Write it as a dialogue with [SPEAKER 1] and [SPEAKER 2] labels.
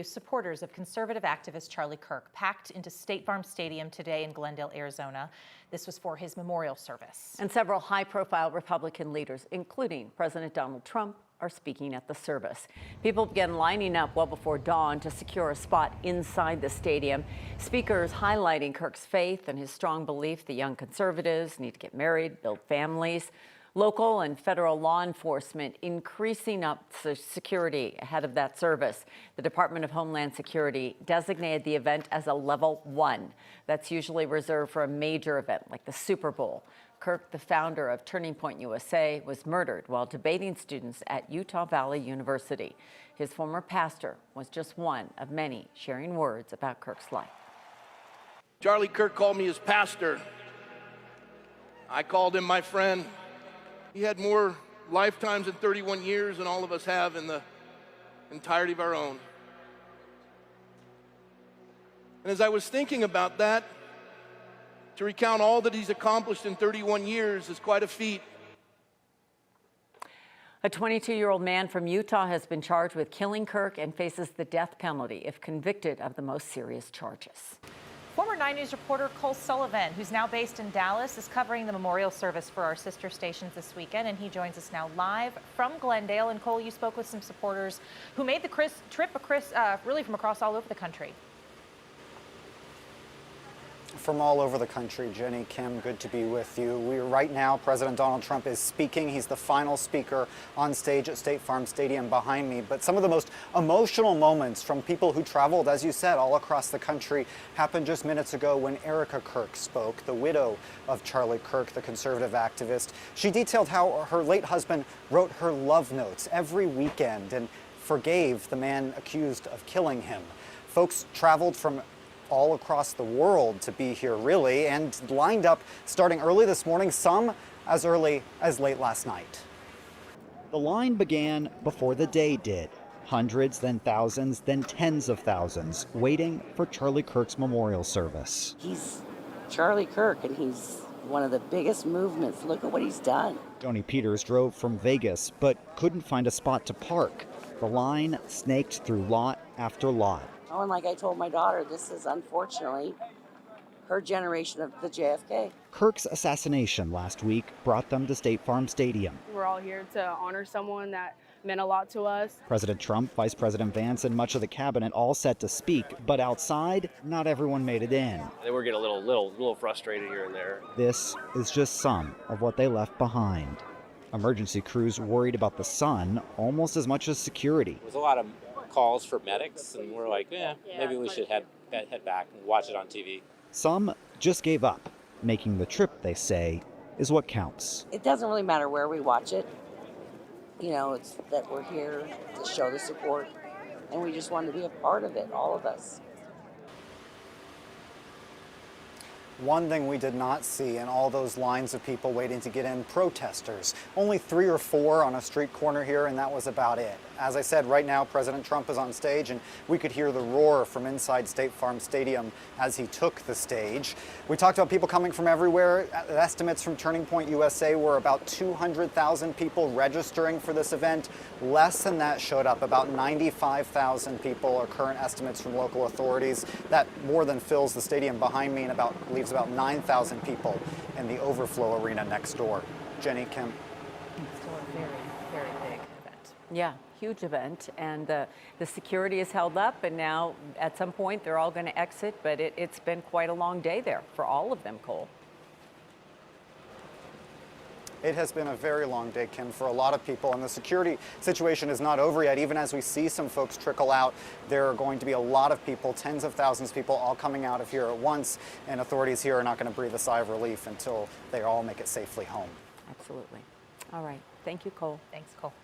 [SPEAKER 1] Supporters of conservative activist Charlie Kirk packed into State Farm Stadium today in Glendale, Arizona. This was for his memorial service.
[SPEAKER 2] And several high-profile Republican leaders, including President Donald Trump, are speaking at the service. People began lining up well before dawn to secure a spot inside the stadium. Speakers highlighting Kirk's faith and his strong belief that young conservatives need to get married, build families. Local and federal law enforcement increasing up security ahead of that service. The Department of Homeland Security designated the event as a level 1. That's usually reserved for a major event like the Super Bowl. Kirk, the founder of Turning Point USA, was murdered while debating students at Utah Valley University. His former pastor was just one of many sharing words about Kirk's life.
[SPEAKER 3] Charlie Kirk called me his pastor. I called him my friend. He had more lifetimes in 31 years than all of us have in the entirety of our own. And as I was thinking about that, to recount all that he's accomplished in 31 years is quite a feat.
[SPEAKER 2] A 22-year-old man from Utah has been charged with killing Kirk and faces the death penalty if convicted of the most serious charges.
[SPEAKER 1] Former 9 News reporter Cole Sullivan, who's now based in Dallas, is covering the memorial service for our sister stations this weekend, and he joins us now live from Glendale. And Cole, you spoke with some supporters who made the trip really from across all over the country.
[SPEAKER 4] From all over the country, Jenny, Kim, good to be with you. Right now, President Donald Trump is speaking. He's the final speaker on stage at State Farm Stadium behind me. But some of the most emotional moments from people who traveled, as you said, all across the country happened just minutes ago when Erica Kirk spoke, the widow of Charlie Kirk, the conservative activist. She detailed how her late husband wrote her love notes every weekend and forgave the man accused of killing him. Folks traveled from all across the world to be here, really, and lined up starting early this morning, some as early as late last night.
[SPEAKER 5] The line began before the day did. Hundreds, then thousands, then tens of thousands waiting for Charlie Kirk's memorial service.
[SPEAKER 6] He's Charlie Kirk, and he's one of the biggest movements. Look at what he's done.
[SPEAKER 5] Tony Peters drove from Vegas, but couldn't find a spot to park. The line snaked through lot after lot.
[SPEAKER 6] Oh, and like I told my daughter, this is unfortunately her generation of the JFK.
[SPEAKER 5] Kirk's assassination last week brought them to State Farm Stadium.
[SPEAKER 7] We're all here to honor someone that meant a lot to us.
[SPEAKER 5] President Trump, Vice President Vance, and much of the cabinet all set to speak, but outside, not everyone made it in.
[SPEAKER 8] They were getting a little frustrated here and there.
[SPEAKER 5] This is just some of what they left behind. Emergency crews worried about the sun almost as much as security.
[SPEAKER 9] There was a lot of calls for medics, and we're like, maybe we should head back and watch it on TV.
[SPEAKER 5] Some just gave up. Making the trip, they say, is what counts.
[SPEAKER 6] It doesn't really matter where we watch it. You know, it's that we're here to show the support, and we just want to be a part of it, all of us.
[SPEAKER 4] One thing we did not see in all those lines of people waiting to get in, protesters. Only 3 or 4 on a street corner here, and that was about it. As I said, right now, President Trump is on stage, and we could hear the roar from inside State Farm Stadium as he took the stage. We talked about people coming from everywhere. Estimates from Turning Point USA were about 200,000 people registering for this event. Less than that showed up. About 95,000 people are current estimates from local authorities. That more than fills the stadium behind me and leaves about 9,000 people in the overflow arena next door. Jenny, Kim.
[SPEAKER 1] Still a very, very big event.
[SPEAKER 2] Yeah, huge event, and the security is held up, and now at some point they're all going to exit, but it's been quite a long day there for all of them, Cole.
[SPEAKER 4] It has been a very long day, Kim, for a lot of people, and the security situation is not over yet. Even as we see some folks trickle out, there are going to be a lot of people, tens of thousands of people, all coming out of here at once, and authorities here are not going to breathe a sigh of relief until they all make it safely home.
[SPEAKER 2] Absolutely. All right. Thank you, Cole.
[SPEAKER 1] Thanks, Cole.